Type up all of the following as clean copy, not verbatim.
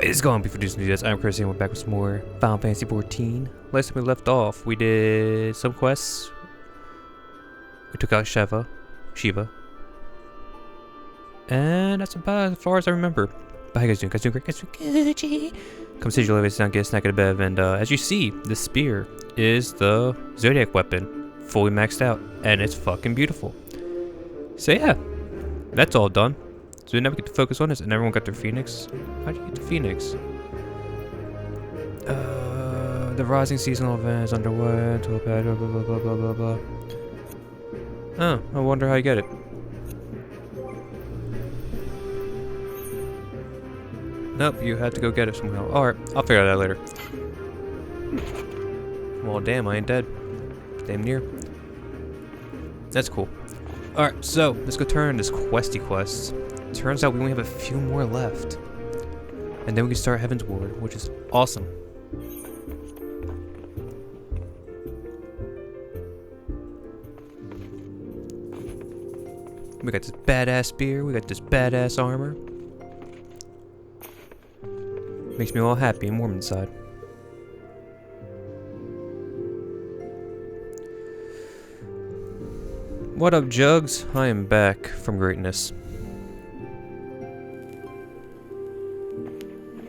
What is going on, before doing this? I'm Chris and we're back with some more Final Fantasy 14. Last time we left off, we did some quests. We took out Shiva. And that's about as far as I remember. But how you guys doing? Guys doing great? Guys doing Gucci? Come sit your down, get a snack at a bed. And as you see, the spear is the Zodiac weapon. Fully maxed out. And it's fucking beautiful. So yeah, that's all done. So now we get to focus on this, and everyone got their Phoenix. How do you get the Phoenix? The rising seasonal event is underway. Blah blah blah blah blah blah blah. Oh, I wonder how you get it. Nope, you had to go get it somehow. Alright, I'll figure that out later. Well, damn, I ain't dead. Damn near. That's cool. Alright, so let's go turn this questy quest. Turns out we only have a few more left. And then we can start Heaven's Ward, which is awesome. We got this badass spear, we got this badass armor. Makes me all happy and warm inside. What up, Jugs? I am back from greatness.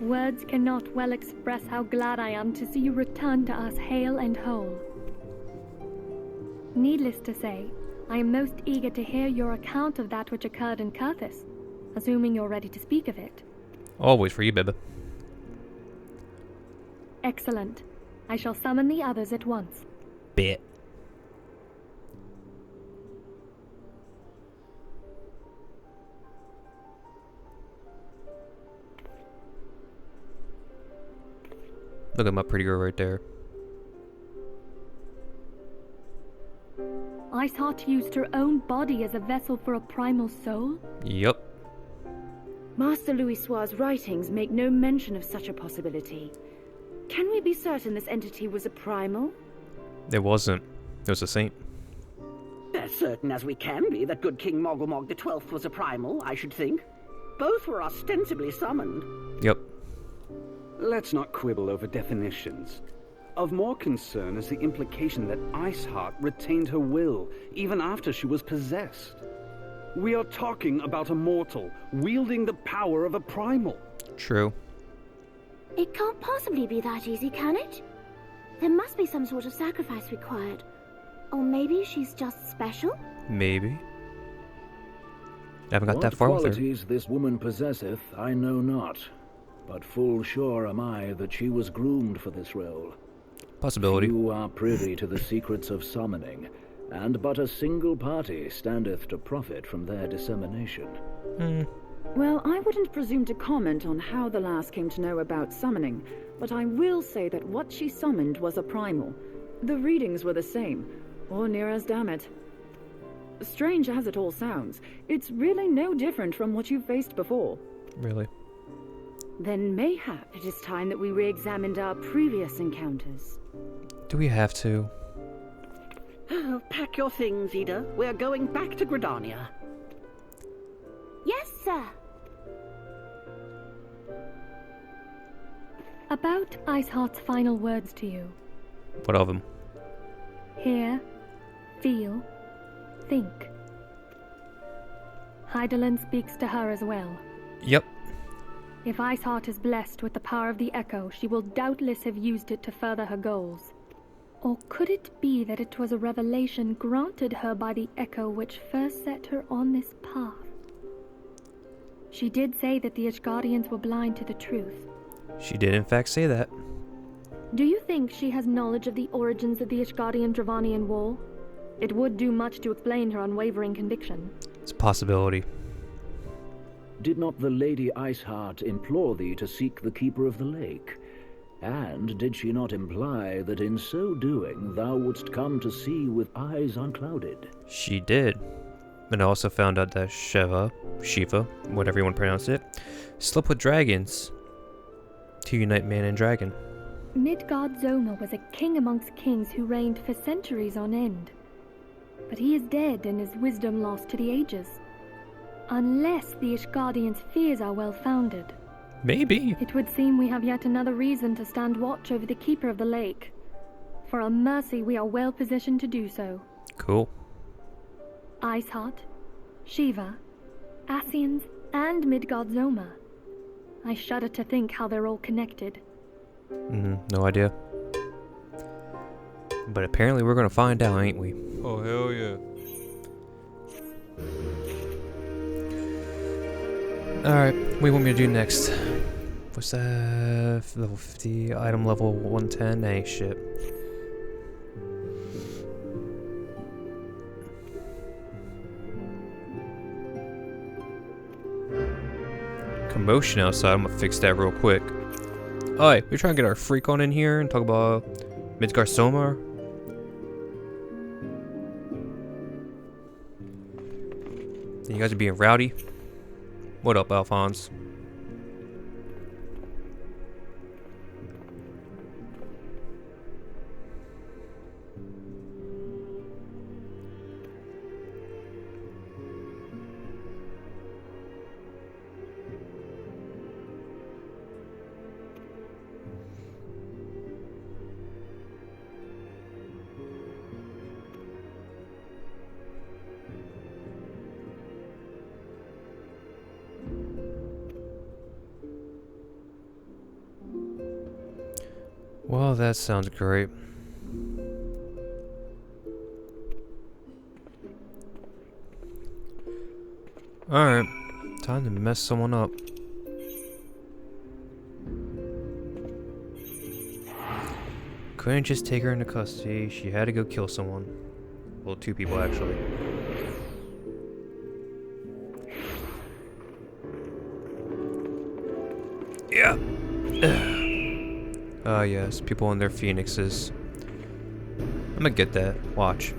Words cannot well express how glad I am to see you return to us hale and whole. Needless to say, I am most eager to hear your account of that which occurred in Curthis, assuming you're ready to speak of it. Always for you, baby. Excellent. I shall summon the others at once. Bet. Look at my pretty girl right there. Iceheart used her own body as a vessel for a primal soul? Yup. Master Louisoir's writings make no mention of such a possibility. Can we be certain this entity was a primal? It wasn't. It was a saint. As certain as we can be that good King Mogulmog the 12th was a primal, I should think. Both were ostensibly summoned. Yep. Let's not quibble over definitions. Of more concern is the implication that Iceheart retained her will, even after she was possessed. We are talking about a mortal, wielding the power of a primal. True. It can't possibly be that easy, can it? There must be some sort of sacrifice required. Or maybe she's just special? Maybe. I haven't got that far with her. What qualities this woman possesseth, I know not. But full sure am I that she was groomed for this role. Possibility. You are privy to the secrets of summoning, and but a single party standeth to profit from their dissemination. Well, I wouldn't presume to comment on how the lass came to know about summoning, but I will say that what she summoned was a primal. The readings were the same, or near as damn it. Strange as it all sounds, it's really no different from what you've faced before. Really? Then mayhap it is time that we re-examined our previous encounters. Do we have to? Oh, pack your things, Ida. We're going back to Gridania. Yes, sir. About Iceheart's final words to you. What of them? Hear, feel, think. Hydaelyn speaks to her as well. Yep. If Iceheart is blessed with the power of the Echo, she will doubtless have used it to further her goals. Or could it be that it was a revelation granted her by the Echo which first set her on this path? She did say that the Ishgardians were blind to the truth. She did in fact say that. Do you think she has knowledge of the origins of the Ishgardian-Dravanian War? It would do much to explain her unwavering conviction. It's a possibility. Did not the Lady Iceheart implore thee to seek the Keeper of the Lake? And did she not imply that in so doing thou wouldst come to see with eyes unclouded? She did. And I also found out that Shiva, whatever you want to pronounce it, slept with dragons to unite man and dragon. Midgard Zoma was a king amongst kings who reigned for centuries on end. But he is dead and his wisdom lost to the ages. Unless the Ishgardians' fears are well-founded. Maybe. It would seem we have yet another reason to stand watch over the keeper of the lake. For a mercy, we are well positioned to do so. Cool. Iceheart, Shiva, Ascians, and Midgard Zoma. I shudder to think how they're all connected. No idea. But apparently we're gonna find out, ain't we? Oh, hell yeah. Alright, what do you want me to do next? What's that? Level 50, item level 110? Hey, shit. Commotion outside, I'm gonna fix that real quick. Alright, we're trying to get our freak on in here and talk about Midgard Zoma. You guys are being rowdy. What up, Alphonse? Well, that sounds great. Alright, time to mess someone up. Couldn't just take her into custody, she had to go kill someone. Well, 2 people actually. Yeah. Ah, yes, people in their phoenixes. I'm gonna get that. Watch.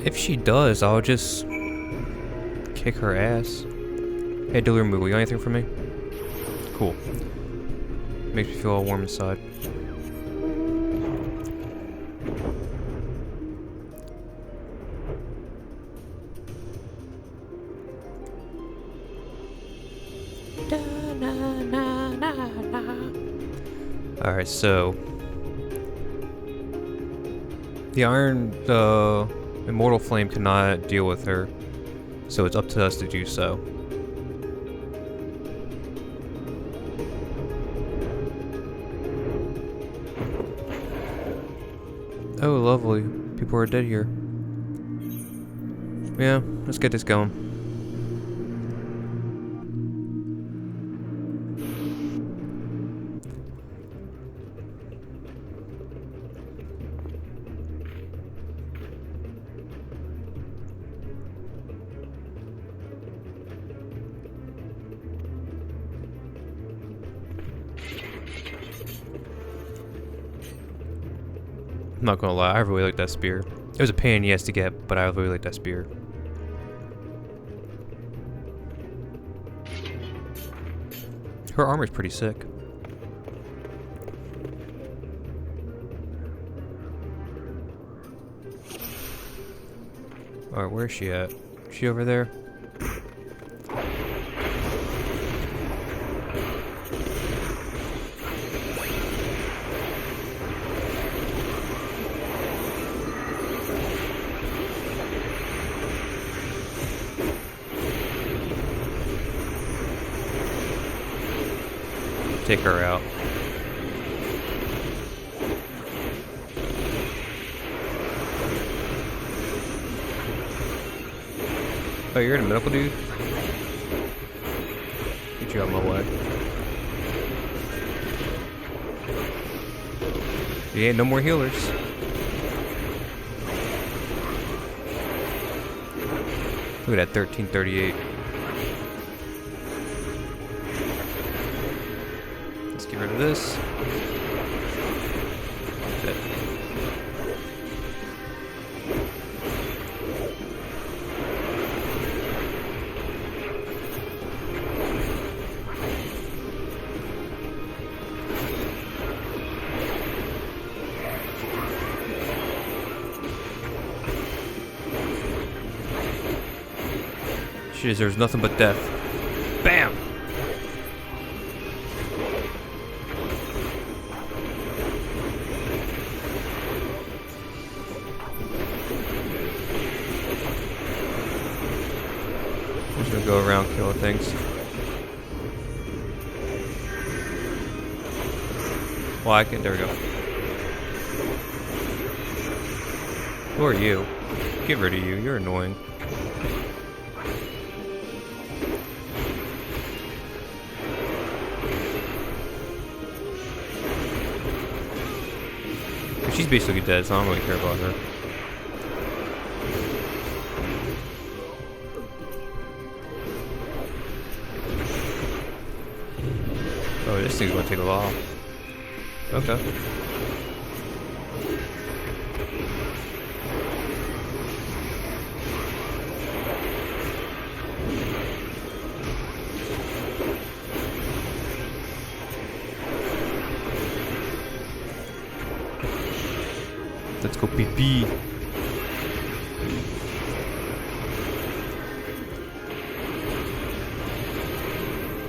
If she does, I'll just kick her ass. Hey, Dealer Moo, you got anything for me? Cool. Makes me feel all warm inside. Alright, so the Immortal Flame cannot deal with her, so it's up to us to do so. Oh, lovely. People are dead here. Yeah, let's get this going. I'm not gonna lie, I really like that spear. It was a pain in the ass to get, but I really like that spear. Her armor's pretty sick. Alright, where's she at? Is she over there? Take her out. Oh, you're in a medical dude? Get you out of my way. Yeah, no more healers. Look at that 1338. Get rid of this. She deserves nothing but death. Bam! I'm just gonna go around killing things. Well, I can. There we go. Who are you? Get rid of you. You're annoying. She's basically dead, so I don't really care about her. Oh, this thing's gonna take a while. Okay. Let's go pee-pee.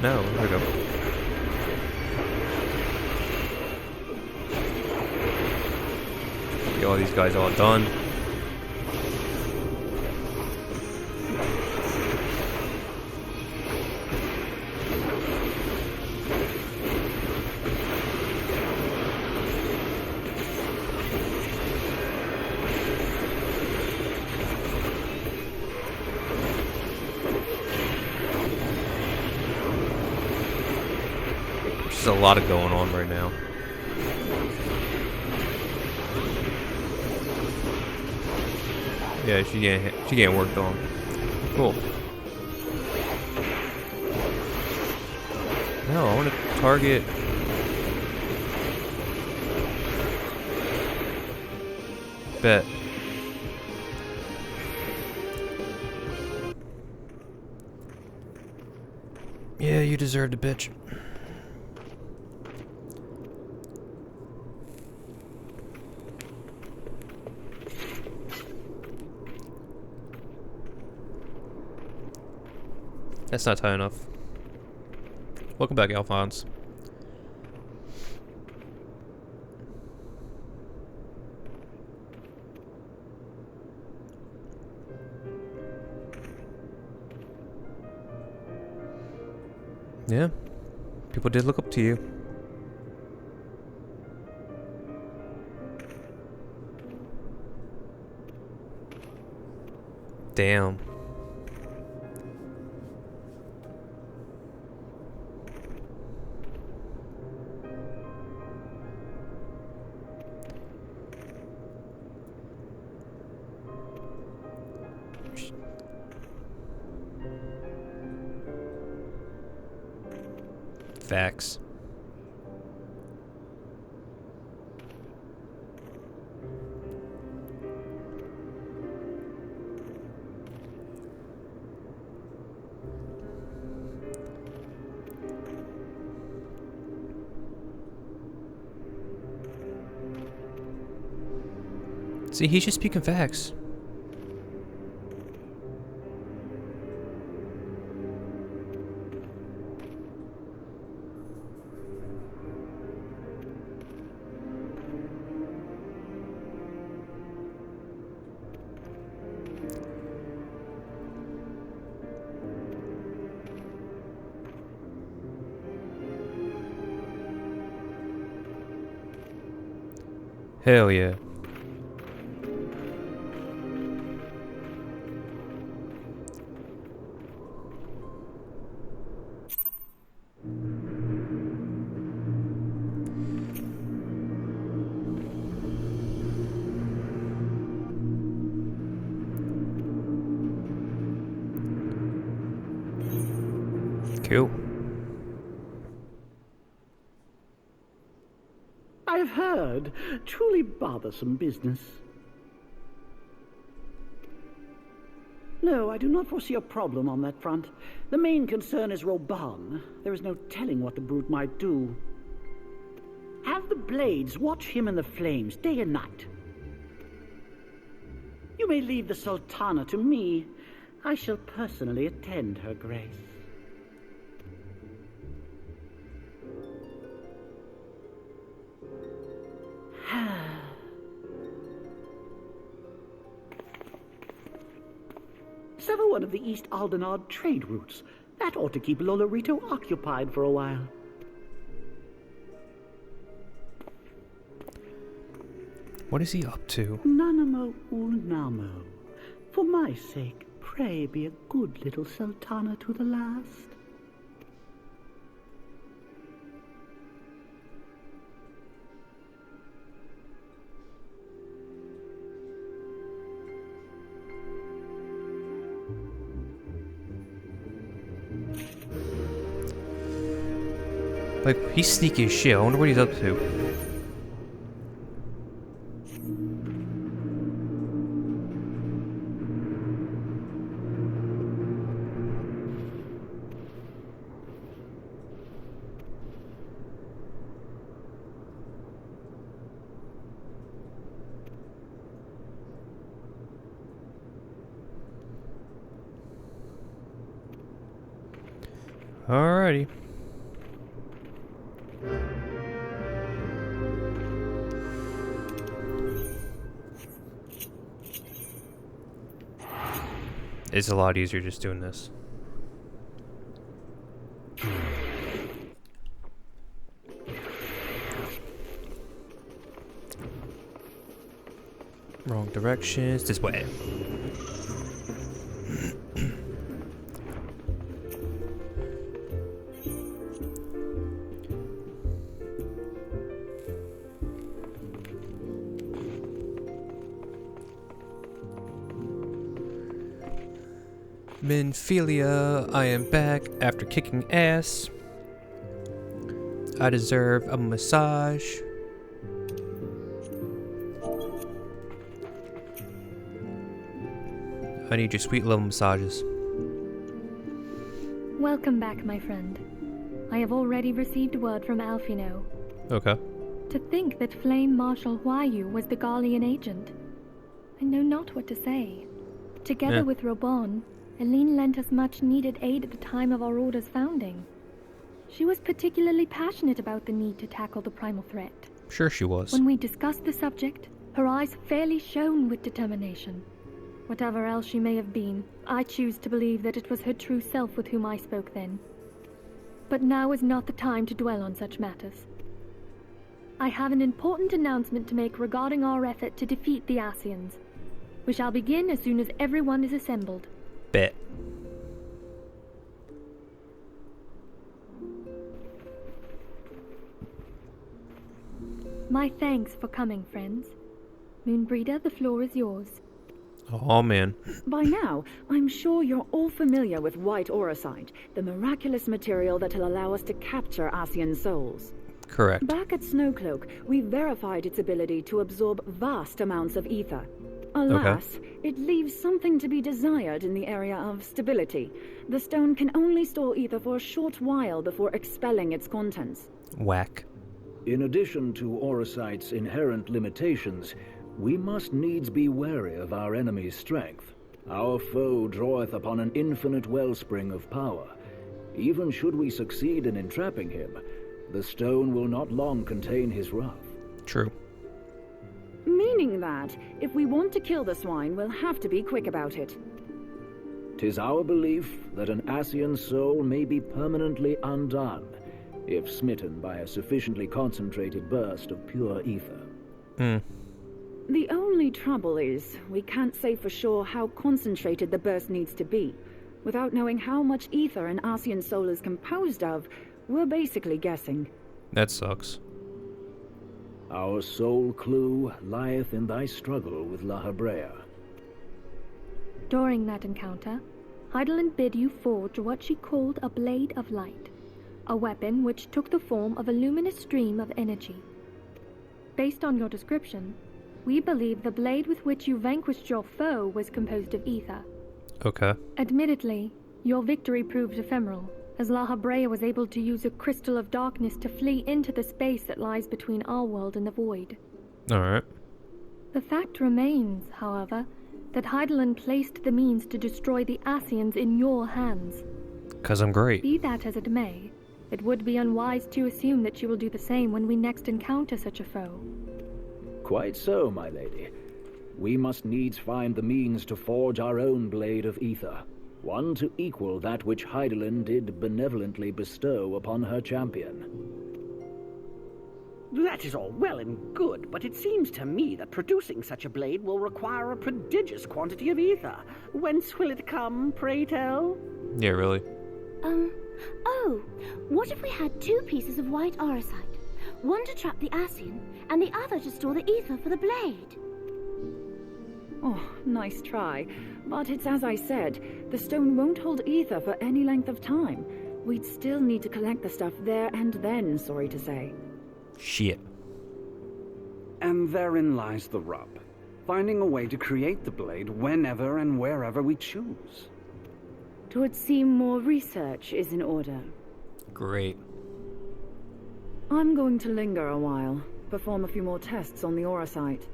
No, there we go. Get all these guys all done. There's a lot of going on right now. Yeah, she getting worked on. Cool. No, I want to target. Bet. Yeah, you deserved a bitch. That's not high enough. Welcome back, Alphonse. Yeah, people did look up to you. Damn. Facts. See, he's just speaking facts. Hell yeah. Cool. I've heard. Truly bothersome business. No, I do not foresee a problem on that front. The main concern is Reborn. There is no telling what the brute might do. Have the blades watch him in the flames day and night. You may leave the Sultana to me. I shall personally attend her grace. Sever one of the East Aldenard trade routes. That ought to keep Lolorito occupied for a while. What is he up to? Nanamo Ulnamo. For my sake, pray be a good little sultana to the last. Like, he's sneaky as shit. I wonder what he's up to. Alrighty. It's a lot easier just doing this. Wrong directions. This way. Minphilia, I am back after kicking ass. I deserve a massage. I need your sweet little massages. Welcome back, my friend. I have already received word from Alfino. Okay. To think that Flame Marshal Huayu was the Garlean agent. I know not what to say. Together with Reborn, Eileen lent us much-needed aid at the time of our Order's founding. She was particularly passionate about the need to tackle the primal threat. Sure she was. When we discussed the subject, her eyes fairly shone with determination. Whatever else she may have been, I choose to believe that it was her true self with whom I spoke then. But now is not the time to dwell on such matters. I have an important announcement to make regarding our effort to defeat the Asians. We shall begin as soon as everyone is assembled. Bet. My thanks for coming, friends. Moonbreeder, the floor is yours. Oh man. By now, I'm sure you're all familiar with white auracite, the miraculous material that'll allow us to capture Asian souls. Correct. Back at Snowcloak, we verified its ability to absorb vast amounts of ether. Alas, it leaves something to be desired in the area of stability. The stone can only store ether for a short while before expelling its contents. Whack. In addition to auracite's inherent limitations, we must needs be wary of our enemy's strength. Our foe draweth upon an infinite wellspring of power. Even should we succeed in entrapping him, the stone will not long contain his wrath. True. Meaning that, if we want to kill the swine, we'll have to be quick about it. 'Tis our belief that an Asian soul may be permanently undone, if smitten by a sufficiently concentrated burst of pure ether. The only trouble is, we can't say for sure how concentrated the burst needs to be. Without knowing how much ether an Asian soul is composed of, we're basically guessing. That sucks. Our sole clue lieth in thy struggle with La Habrea. During that encounter, Heidelin bid you forge what she called a Blade of Light, a weapon which took the form of a luminous stream of energy. Based on your description, we believe the blade with which you vanquished your foe was composed of ether. Okay. Admittedly, your victory proved ephemeral, as La Habrea was able to use a crystal of darkness to flee into the space that lies between our world and the void. Alright. The fact remains, however, that Hydaelyn placed the means to destroy the Ascians in your hands. 'Cause I'm great. Be that as it may, it would be unwise to assume that she will do the same when we next encounter such a foe. Quite so, my lady. We must needs find the means to forge our own blade of ether, one to equal that which Hydaelyn did benevolently bestow upon her champion. That is all well and good, but it seems to me that producing such a blade will require a prodigious quantity of ether. Whence will it come, pray tell? Yeah, really. Oh, what if we had 2 pieces of white orosite? One to trap the Ascian, and the other to store the ether for the blade. Oh, nice try. But it's as I said, the stone won't hold ether for any length of time. We'd still need to collect the stuff there and then, sorry to say. Shit. And therein lies the rub. Finding a way to create the blade whenever and wherever we choose. 'Twould seem more research is in order. Great. I'm going to linger a while, perform a few more tests on the orosite.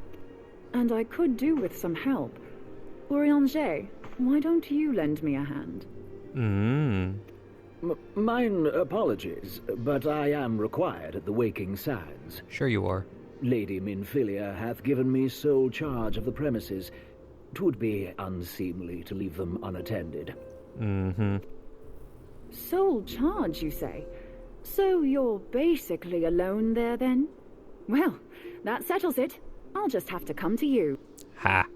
And I could do with some help. Urianger, why don't you lend me a hand? Mine apologies, but I am required at the Waking Sands. Sure you are. Lady Minfilia hath given me sole charge of the premises. 'Twould be unseemly to leave them unattended. Sole charge, you say? So you're basically alone there, then? Well, that settles it. I'll just have to come to you. Ha.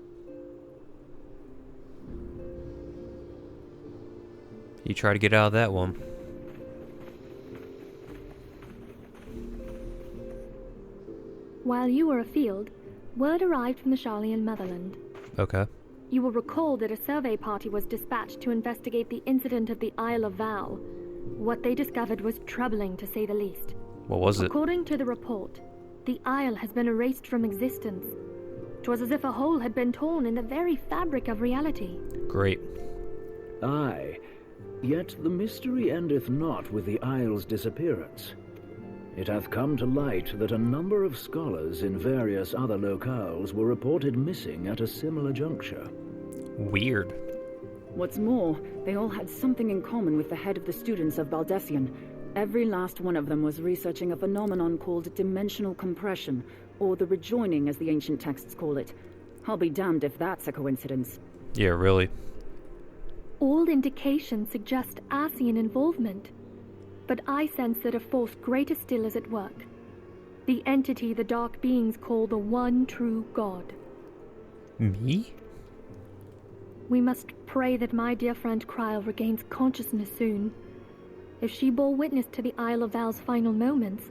You try to get out of that one. While you were afield, word arrived from the Sharlayan motherland. Okay. You will recall that a survey party was dispatched to investigate the incident at the Isle of Val. What they discovered was troubling, to say the least. What was it? According to the report, the isle has been erased from existence. 'Twas as if a hole had been torn in the very fabric of reality. Great. Aye, yet the mystery endeth not with the isle's disappearance. It hath come to light that a number of scholars in various other locales were reported missing at a similar juncture. Weird. What's more, they all had something in common with the head of the students of Baldessian. Every last one of them was researching a phenomenon called dimensional compression, or the rejoining as the ancient texts call it. I'll be damned if that's a coincidence. Yeah, really. All indications suggest Ascian involvement, but I sense that a force greater still is at work. The entity the dark beings call the one true God. Me? We must pray that my dear friend Kryl regains consciousness soon. If she bore witness to the Isle of Val's final moments,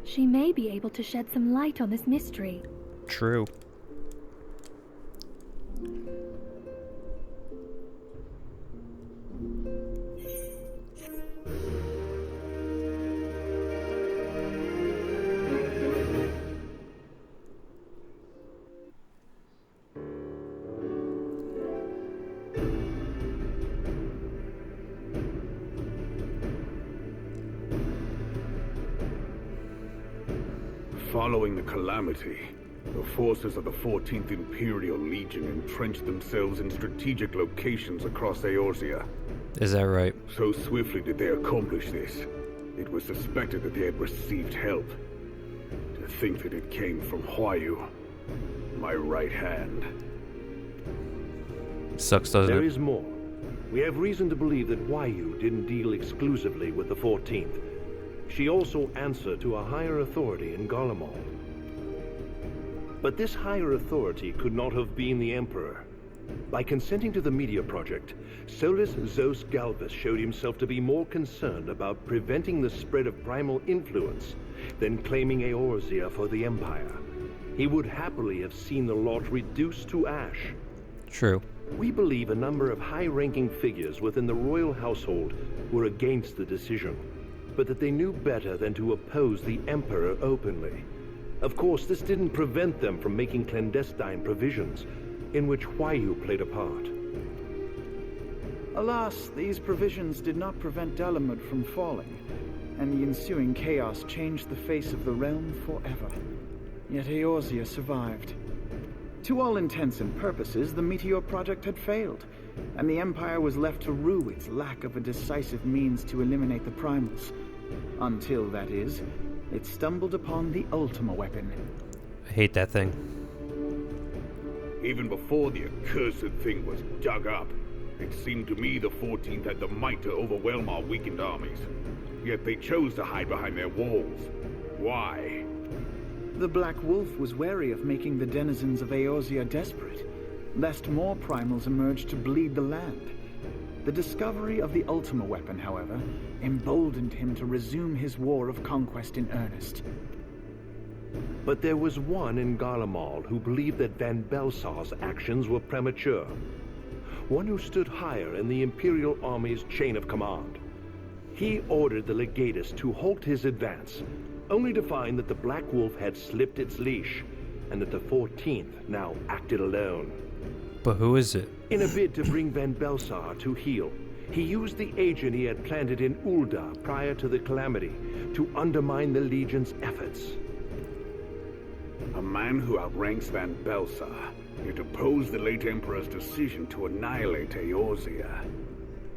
she may be able to shed some light on this mystery. True. Following the calamity, the forces of the 14th Imperial Legion entrenched themselves in strategic locations across Eorzea. Is that right? So swiftly did they accomplish this, it was suspected that they had received help. To think that it came from Huayu, my right hand. Sucks, doesn't There it? is more. We have reason to believe that Huayu didn't deal exclusively with the 14th. She also answered to a higher authority in Garlemald. But this higher authority could not have been the Emperor. By consenting to the media project, Solus Zos Galvus showed himself to be more concerned about preventing the spread of primal influence than claiming Eorzea for the Empire. He would happily have seen the lot reduced to ash. True. We believe a number of high-ranking figures within the royal household were against the decision, but that they knew better than to oppose the Emperor openly. Of course, this didn't prevent them from making clandestine provisions, in which Huayu played a part. Alas, these provisions did not prevent Dalamud from falling, and the ensuing chaos changed the face of the realm forever. Yet Eorzea survived. To all intents and purposes, the Meteor Project had failed, and the Empire was left to rue its lack of a decisive means to eliminate the primals. Until, that is, it stumbled upon the Ultima weapon. I hate that thing. Even before the accursed thing was dug up, it seemed to me the 14th had the might to overwhelm our weakened armies. Yet they chose to hide behind their walls. Why? The Black Wolf was wary of making the denizens of Eorzea desperate, lest more primals emerge to bleed the land. The discovery of the Ultima weapon, however, emboldened him to resume his war of conquest in earnest. But there was one in Garlemald who believed that Van Belsar's actions were premature. One who stood higher in the Imperial Army's chain of command. He ordered the Legatus to halt his advance, only to find that the Black Wolf had slipped its leash, and that the 14th now acted alone. But who is it? In a bid to bring Van Belsar to heel, he used the agent he had planted in Ulda prior to the Calamity to undermine the Legion's efforts. A man who outranks Van Belsar, yet opposed the late Emperor's decision to annihilate Eorzea.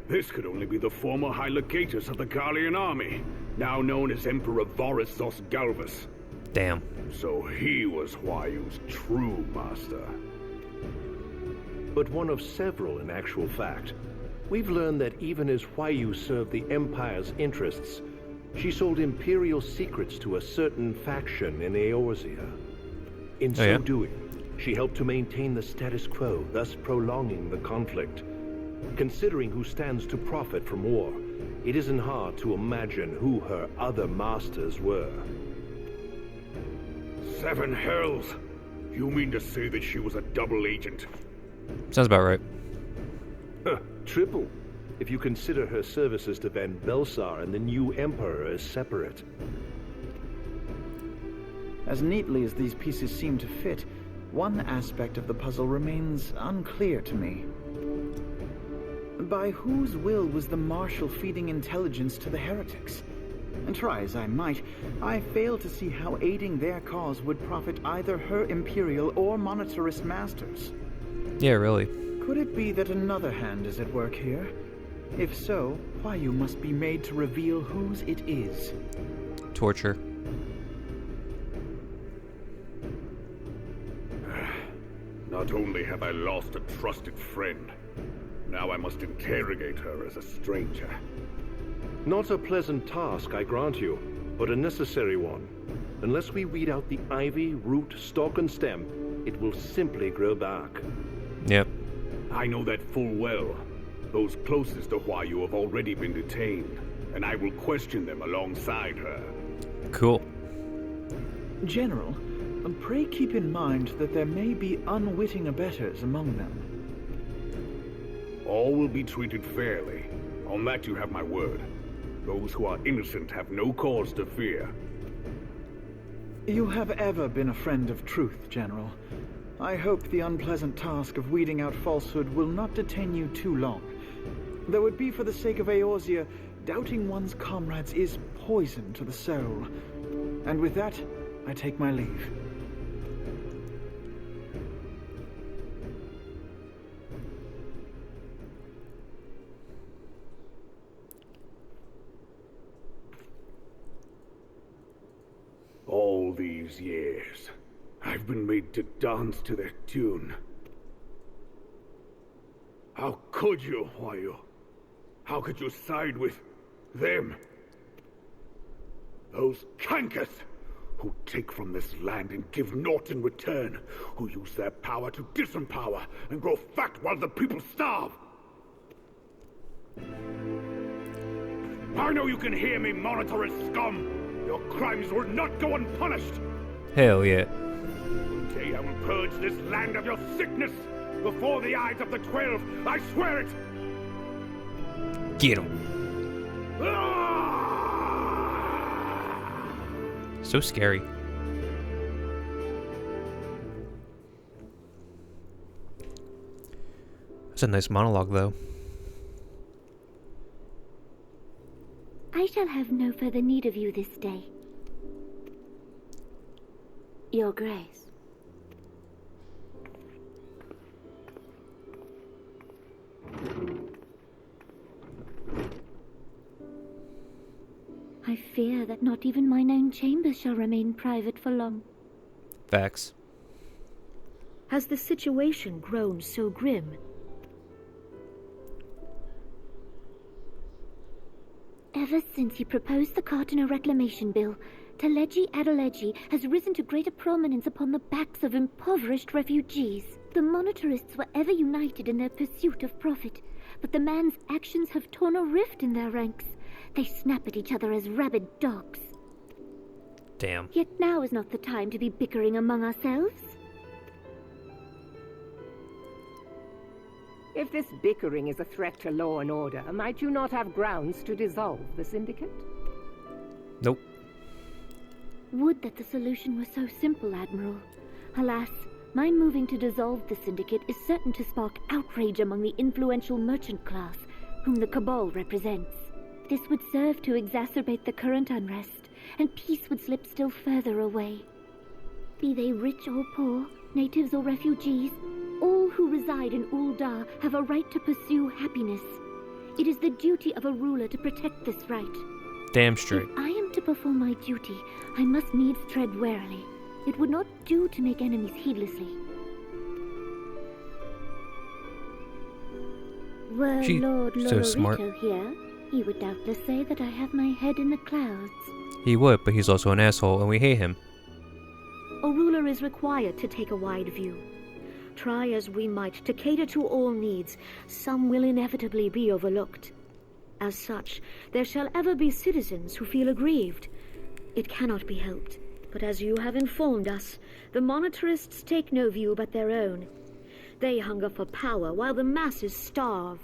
This could only be the former High Legatus of the Garlean army, now known as Emperor Voris Zos Galvus. Damn. So he was Huayu's true master. But one of several in actual fact. We've learned that even as Huayu served the Empire's interests, she sold Imperial secrets to a certain faction in Eorzea. In so doing, she helped to maintain the status quo, thus prolonging the conflict. Considering who stands to profit from war, it isn't hard to imagine who her other masters were. 7 hells! You mean to say that she was a double agent? Sounds about right. Triple, if you consider her services to Van Belsar and the new Emperor as separate. As neatly as these pieces seem to fit, one aspect of the puzzle remains unclear to me. By whose will was the Marshal feeding intelligence to the heretics? And try as I might, I fail to see how aiding their cause would profit either her Imperial or Monetarist masters. Yeah, really. Could it be that another hand is at work here? If so, Huayu must be made to reveal whose it is. Torture. Not only have I lost a trusted friend, now I must interrogate her as a stranger. Not a pleasant task, I grant you, but a necessary one. Unless we weed out the ivy, root, stalk, and stem, it will simply grow back. Yep. I know that full well. Those closest to Huayu have already been detained, and I will question them alongside her. Cool. General, pray keep in mind that there may be unwitting abettors among them. All will be treated fairly. On that you have my word. Those who are innocent have no cause to fear. You have ever been a friend of truth, General. I hope the unpleasant task of weeding out falsehood will not detain you too long. Though it be for the sake of Eorzea, doubting one's comrades is poison to the soul. And with that, I take my leave. All these years, I've been made to dance to their tune. How could you, Huayu? How could you side with them? Those cankers who take from this land and give naught in return, who use their power to disempower and grow fat while the people starve. I know you can hear me, monetarist scum. Your crimes will not go unpunished. Hell yeah. Today I will purge this land of your sickness before the eyes of the 12. I swear it. Get him. So scary. That's a nice monologue, though. I shall have no further need of you this day. Your Grace. I fear that not even mine own chambers shall remain private for long. Facts. Has the situation grown so grim? Ever since he proposed the Cartiner Reclamation Bill, Teleji Adeleji has risen to greater prominence upon the backs of impoverished refugees. The monetarists were ever united in their pursuit of profit, but the man's actions have torn a rift in their ranks. They snap at each other as rabid dogs. Damn. Yet now is not the time to be bickering among ourselves. If this bickering is a threat to law and order, might you not have grounds to dissolve the syndicate? Nope. Would that the solution were so simple, Admiral. Alas, my moving to dissolve the syndicate is certain to spark outrage among the influential merchant class, whom the Cabal represents. This would serve to exacerbate the current unrest, and peace would slip still further away. Be they rich or poor, natives or refugees, all who reside in Ul'dah have a right to pursue happiness. It is the duty of a ruler to protect this right. Damn straight. If I am to perform my duty, I must needs tread warily. It would not do to make enemies heedlessly. Were She Lord so smart. Lororito here, he would doubtless say that I have my head in the clouds. He would, but he's also an asshole and we hate him. A ruler is required to take a wide view. Try as we might to cater to all needs, some will inevitably be overlooked. As such, there shall ever be citizens who feel aggrieved. It cannot be helped, but as you have informed us, the monetarists take no view but their own. They hunger for power while the masses starve.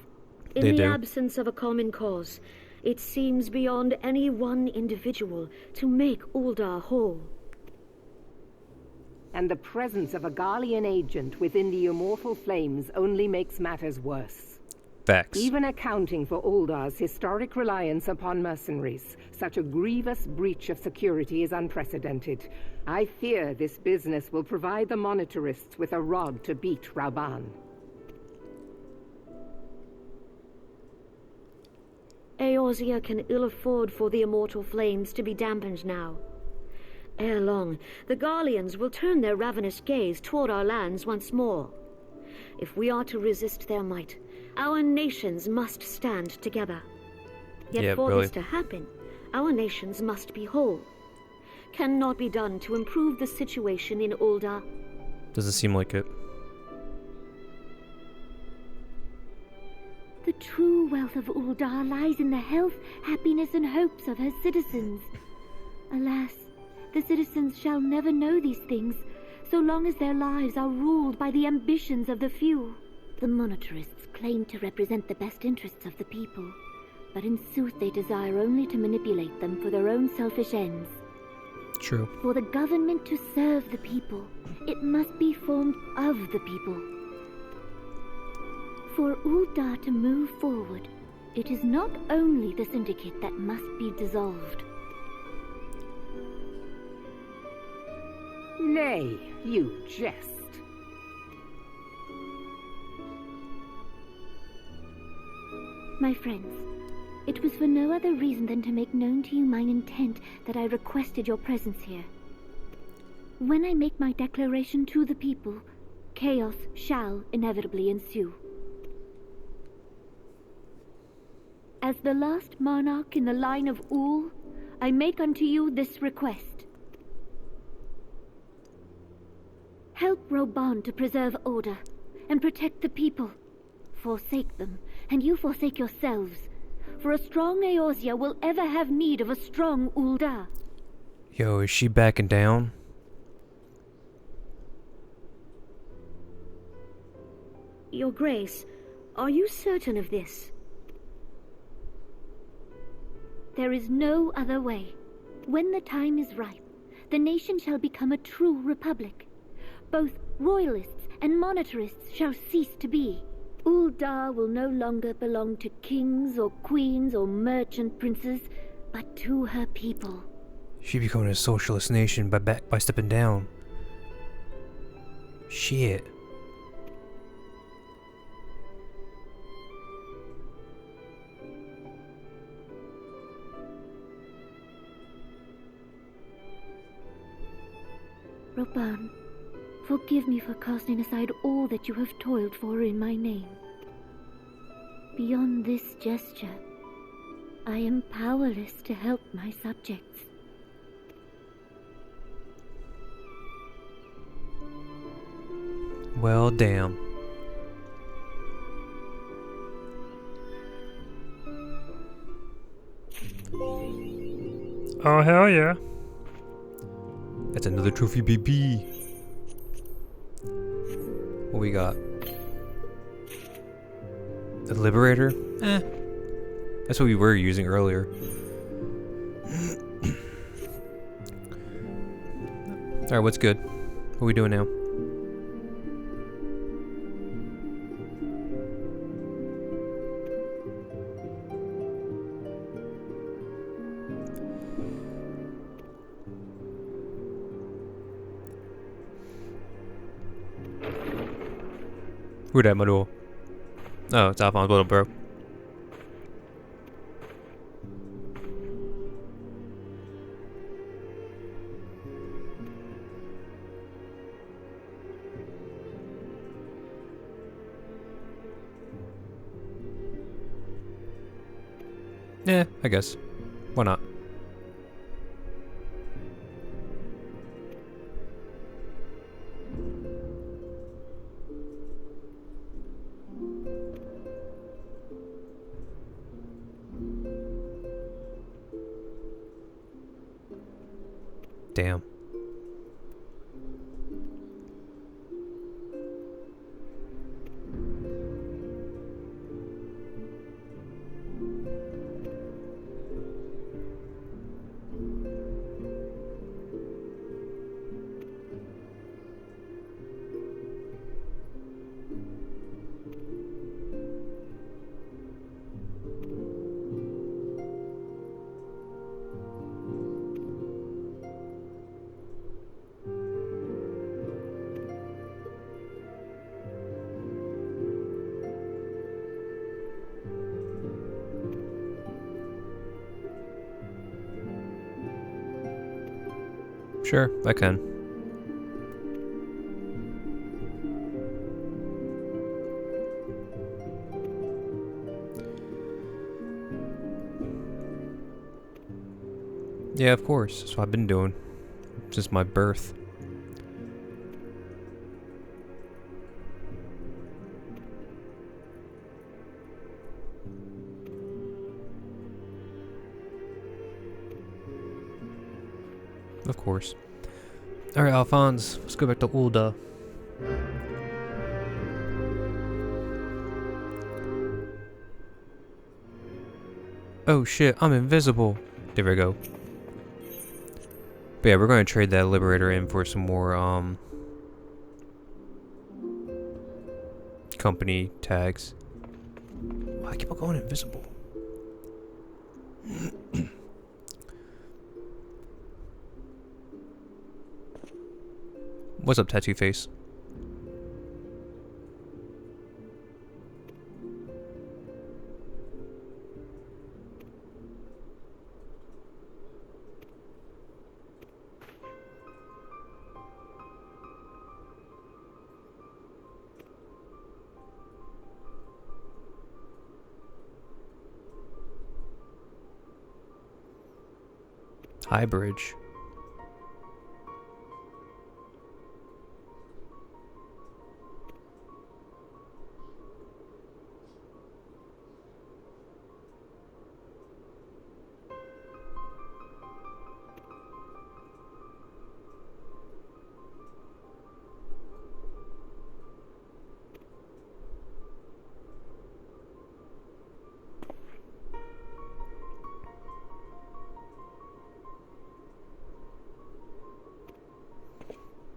In They the do. absence of a common cause, it seems beyond any one individual to make Ul'dah whole. And the presence of a Garlean agent within the immortal flames only makes matters worse. Facts. Even accounting for Uldah's historic reliance upon mercenaries, such a grievous breach of security is unprecedented. I fear this business will provide the monetarists with a rod to beat Rauban. Eorzea can ill afford for the immortal flames to be dampened now. Ere long, the Garleans will turn their ravenous gaze toward our lands once more. If we are to resist their might, our nations must stand together. Yet Yeah, for really. this to happen, our nations must be whole. Cannot be done to improve the situation in Ul'dah. Doesn't seem like it. The true wealth of Ul'dah lies in the health, happiness, and hopes of her citizens. Alas, the citizens shall never know these things, so long as their lives are ruled by the ambitions of the few. The monetarists claim to represent the best interests of the people, but in sooth they desire only to manipulate them for their own selfish ends. True. For the government to serve the people, it must be formed of the people. For Ul'dah to move forward, it is not only the syndicate that must be dissolved. Nay, you jest. My friends, it was for no other reason than to make known to you mine intent that I requested your presence here. When I make my declaration to the people, chaos shall inevitably ensue. As the last monarch in the line of Ul, I make unto you this request. Help Reborn to preserve order and protect the people. Forsake them, and you forsake yourselves. For a strong Eorzea will ever have need of a strong Ul'dah. Yo, is she backing down? Your Grace, are you certain of this? There is no other way. When the time is ripe, the nation shall become a true republic. Both royalists and monetarists shall cease to be. Ul'dah will no longer belong to kings or queens or merchant princes, but to her people. She becoming a socialist nation by stepping down. Shit. Reborn, forgive me for casting aside all that you have toiled for in my name. Beyond this gesture, I am powerless to help my subjects. Well, damn. Oh, hell yeah. That's another trophy, baby. What we got? The Liberator? Eh. That's what we were using earlier. Alright, what's good? What are we doing now? Who that, my door? Oh, it's Alphonse little bro. Yeah, I guess. Why not? Damn. Sure, I can. Yeah, of course. That's what I've been doing since my birth. Of course. Alright, Alphonse, let's go back to Ulda. Oh shit, I'm invisible. There we go. But yeah, we're going to trade that Liberator in for some more, company tags. Why I keep on going invisible? What's up, Tattoo Face? High Bridge.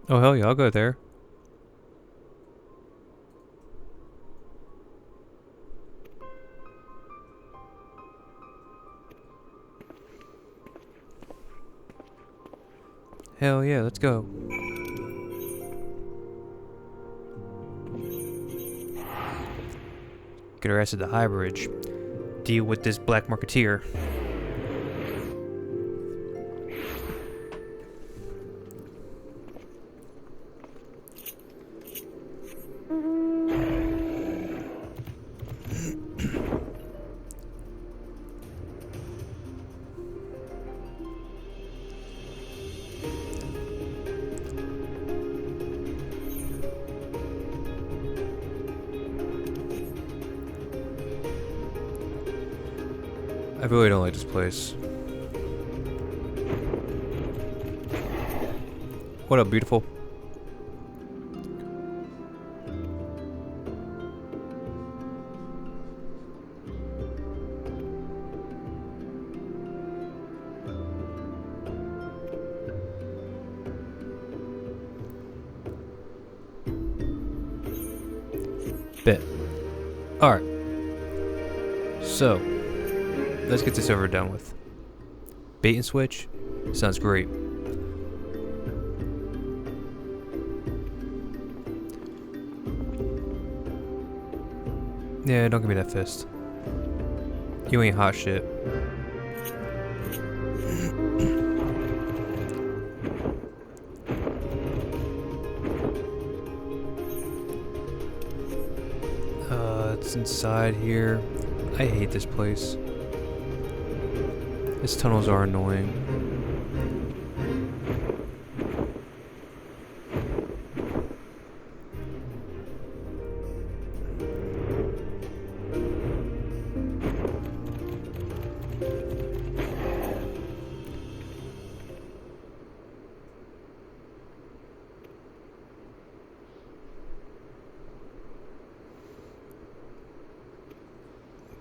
Oh hell yeah, I'll go there. Hell yeah, let's go. Get our ass at the High Bridge. Deal with this black marketeer. I really don't like this place. What up, beautiful? Bit. Alright. So, let's get this over and done with. Bait and switch? Sounds great. Yeah, don't give me that fist. You ain't hot shit. It's inside here. I hate this place. These tunnels are annoying.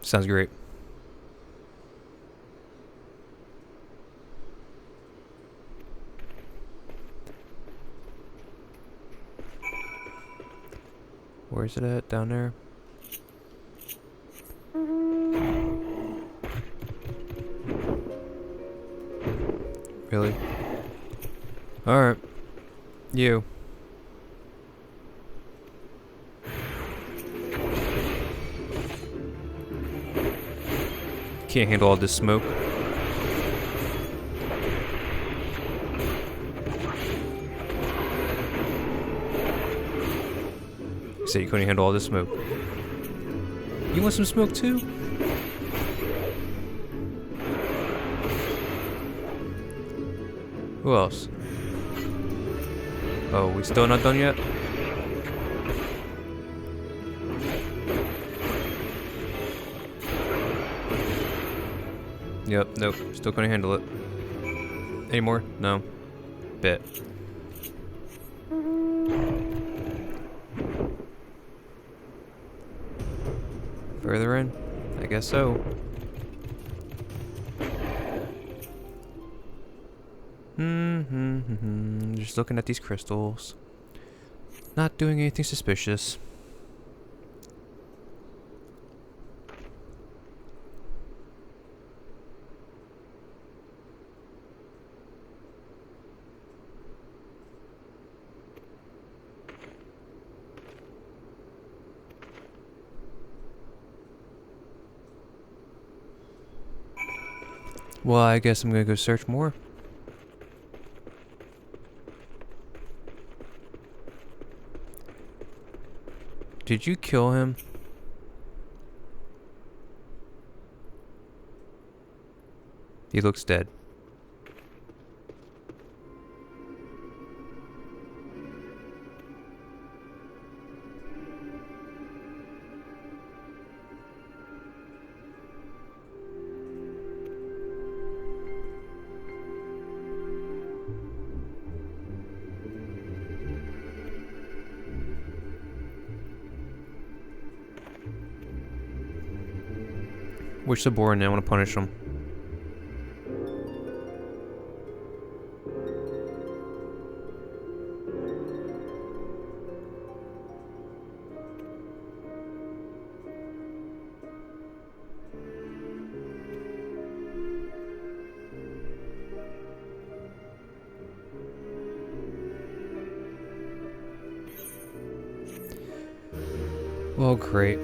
Sounds great. Where's it at? Down there? Really? Alright. You. Can't handle all this smoke. You said you couldn't handle all this smoke. You want some smoke too? Who else? Oh, we still not done yet? Yep, nope, still couldn't handle it. Any more? No. Bet. Further in? I guess so. Just looking at these crystals. Not doing anything suspicious. Well, I guess I'm gonna go search more. Did you kill him? He looks dead. Which subordinate? I want to punish him. Well, great.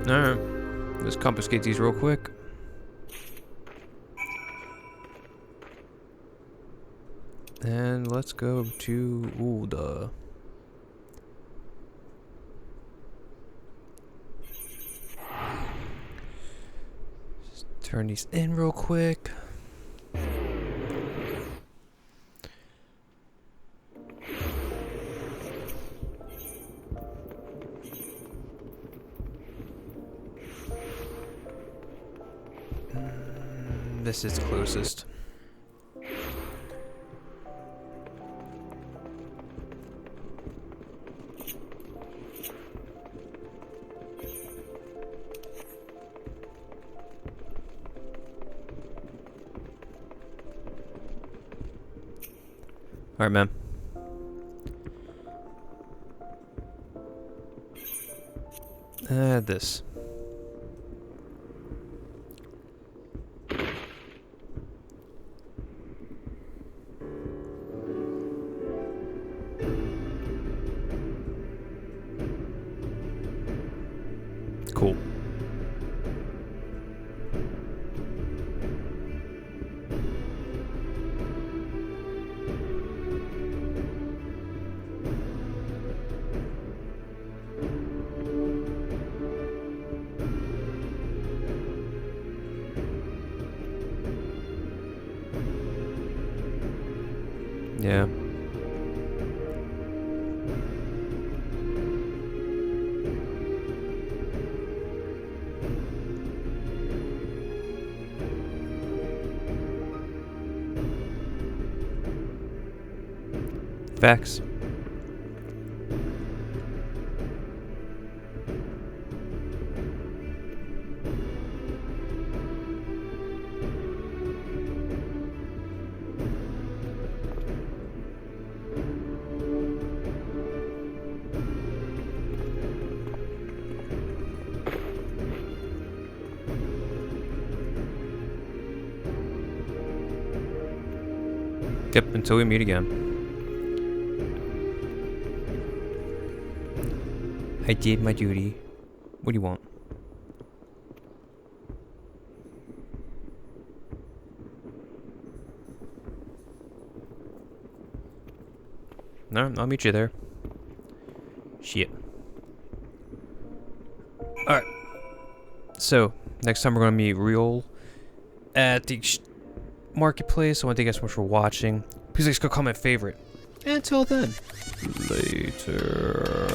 Alright, let's confiscate these real quick. And let's go to Ulda. Just turn these in real quick. This is closest. Alright, man. This. Cool. Yeah. Facts. Yep, until we meet again. I did my duty. What do you want? No, I'll meet you there. Shit. Alright. So, next time we're going to meet Real at the marketplace. I want to thank you guys so much for watching. Please like, comment, favorite. And until then, later.